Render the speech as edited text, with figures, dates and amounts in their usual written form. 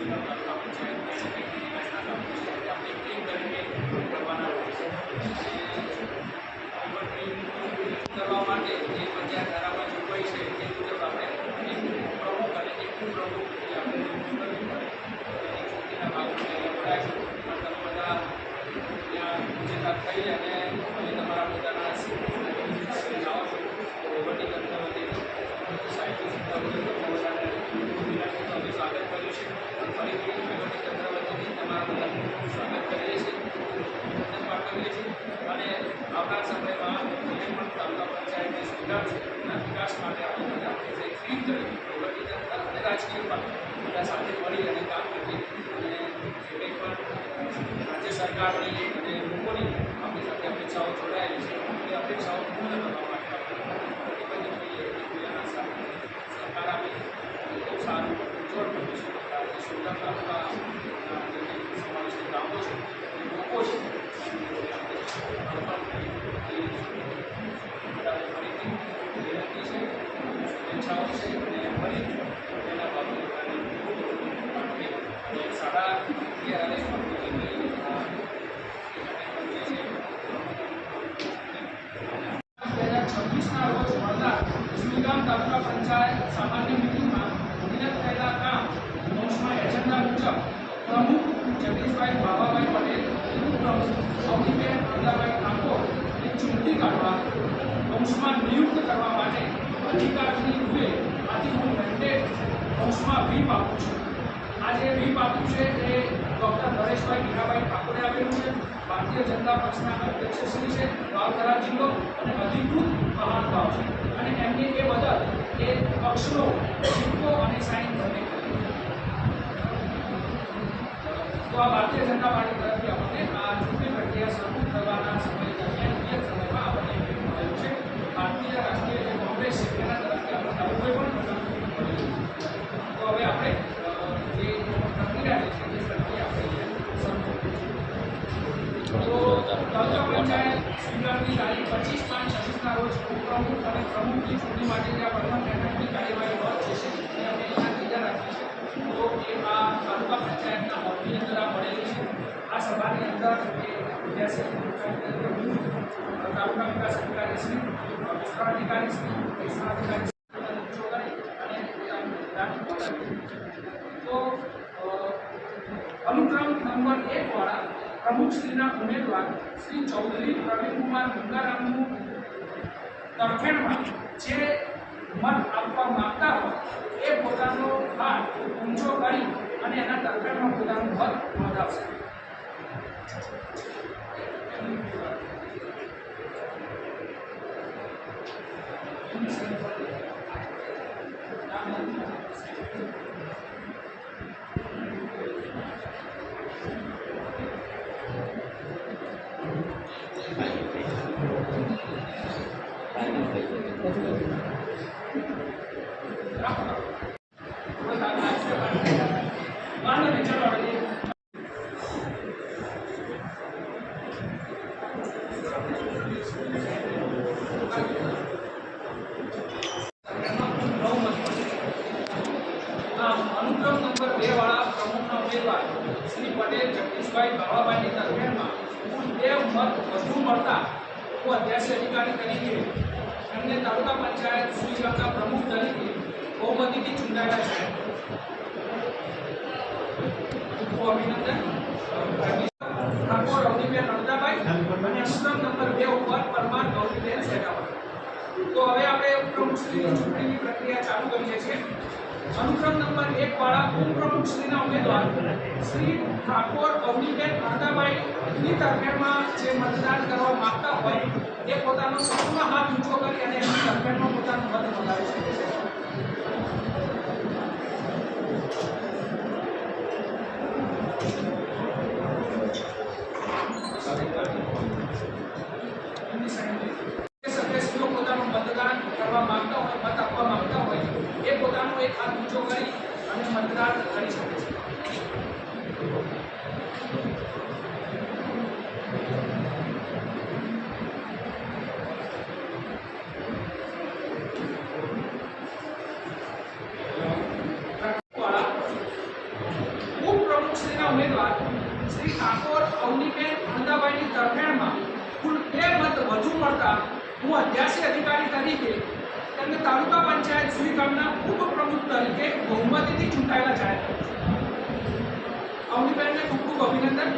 તાલુકા પંચાયત આપણે ટીમ તરીકે કરવાના હોય છે. કરવા માટે જે પંચાયત ધારામાં જોગવાઈ છે એ મુજબ આપણે એક પ્રમુખ અને એક ઉપપ્રમુખ આપણે નિયુક્ત કરવી પડે. ચૂંટણીના ભાગરૂપે બધા ત્યાં વિજેતા થઈ અને તમે તમારા પોતાના જાઓ છો તો વહીવટીતંત્ર વતીથી સાહેબની ચિંતા વગર બધાને અમે સ્વાગત કર્યું છે. ફરીથી વહીવટીતંત્ર વતીથી તમારા બધાનું સ્વાગત કરીએ છીએ, પાઠવીએ છીએ અને આવનાર સમયમાં જે પણ તાલુકા પંચાયતની સુવિધા છે એના વિકાસ માટે આપણે બધા એઝ એ ટીમ તરીકે વહીવટીતંત્ર અને રાજકીય બધા સાથે મળી અને કામ કરીએ અને જે કંઈ પણ રાજ્ય સરકારની અને લોકોની આપણી સાથે અપેક્ષાઓ જોડાયેલી છે એ અપેક્ષાઓ પૂર્ણ કરવા માટે આપણે પ્રતિબદ્ધ સાથે સરકાર આપી ખૂબ સારું ઉજ્જવળ ભવિષ્ય જે સુરત તાલુકા સમાવિષ્ટ ગામો છે લોકો છે ફરીથી વિનંતી છે, શુભેચ્છાઓ છે અને ફરીથી એના બાબતોની અને 2026ના રોજ મળનાર સુઈગામ તાલુકા પંચાયત સામાન્ય મિટિંગમાં વિનંત થયેલા કામ નોટ્સમાં એજન્ડા મુજબ પ્રમુખ જગદીશભાઈ બાબાભાઈ પટેલ, ઉપપ્રમુખ અવનીબેન અમદાભાઈ ઠાકોર ને ચૂંટણી કાઢવા અંશમાં નિયુક્ત કરવા માટે અધિકારની રૂએ આથી હું મેન્ડેટ અંશમાં વ્હીપ આપું છું. આ જે વ્હીપ આપ્યું છે એ ડૉક્ટર નરેશભાઈ મીરાભાઈ ઠાકોરે આપેલું છે. ભારતીય જનતા પક્ષના અધ્યક્ષશ્રી છે, વાવથરા જિલ્લો અને અધિકૃત મહાનુભાવ છે અને એમને એ બદલ એ અક્ષરો સિક્કો અને સાઇન બંને કરી. તો આ ભારતીય જનતા પાર્ટી તરફથી આપણને આ ચૂંટણી પ્રક્રિયા શરૂ કરવાના સમય દરમિયાન નિયત સમયમાં આપણને મળેલું છે. ભારતીય રાષ્ટ્રીય જે કોંગ્રેસ છે તેના તરફથી આપણને આવું કોઈ પણ મળેલું. તો હવે આપણે જે પ્રક્રિયા છે તે પ્રક્રિયા આપણે શરૂ કરીએ. તો તાલુકા પંચાયત સ્વીકારની તારીખ 25/5/26ના રોજ ઉપપ્રમુખ અને પ્રમુખની ચૂંટણી માટે જે પ્રથમ બેઠકની કાર્યવાહી હોત છે એ અમે અહીંયા તૈયાર રાખી છે. તો એ આ તાલુકા પંચાયતના હોલની અંદર આ મળેલી છે. આ સભાની અંદર તાલુકા વિકાસ અધિકારી શ્રી, વિસ્તરણ અધિકારી શ્રી, વિસ્તરણ અધિકારી તો અનુક્રમ નંબર 1 વાળા પ્રમુખશ્રીના ઉમેદવાર શ્રી ચૌધરી પ્રવીણકુમાર ગંગારામનું તરફેણમાં જે મત આપવા માંગતા હોય એ પોતાનો હાથ ઊંચો કરી અને એના તરફેણમાં પોતાનું મત નોંધાવશે. અનુક્રમ નંબર 2 વાળા પ્રમુખના ઉમેદવાર શ્રી પટેલ જગદીશભાઈ બાબાભાઈની તરફેણમાં કુલ 2 મત વધુ મળતા અધ્યક્ષ અધિકારી તરીકે એમને તાલુકા પંચાયત સુઈગામના પ્રમુખ તરીકે બહુમતીથી ચૂંટાયેલા છે. ખૂબ અભિનંદન. ઠાકોર અવનીબેન અમદાભાઈ અને અનુક્રમ નંબર 2 ઉપર પરમાર ગૌરીબેન સેગાવા. તો હવે આપણે ઉપપ્રમુખશ્રીની ચૂંટણીની પ્રક્રિયા ચાલુ કરીએ છીએ. અનુક્રમ નંબર 1 વાળા ઉપપ્રમુખશ્રીના ઉમેદવાર શ્રી ઠાકોર અવનીબેન અમદાભાઈની તરફેણમાં જે મતદાન કરવા માંગતા હોય એ પોતાનો સૌમાં હાથ ઊંચો કરી અને એમની તરફેણમાં પોતાનો મત નોંધાવી શકે છે. સદસ્યો પોતાનું મતદાન કરવા માંગતા હોય, મત આપવા માંગતા હોય એ પોતાનો એક હાથ ઊંચો કરી અને મતદાન કરી શકે છે. ઉમેદવાર શ્રી ઠાકોર અવનીબેન આનંદાભાઈની તરફેણમાં કુલ 2 મત વધુ મળતા હું અધ્યક્ષ અધિકારી તરીકે તેમને તાલુકા પંચાયત સુઈ ગામના ઉપપ્રમુખ તરીકે બહુમતીથી ચૂંટાયેલા જાહેર કરું છું. અવનીબેનને ખૂબ ખૂબ અભિનંદન.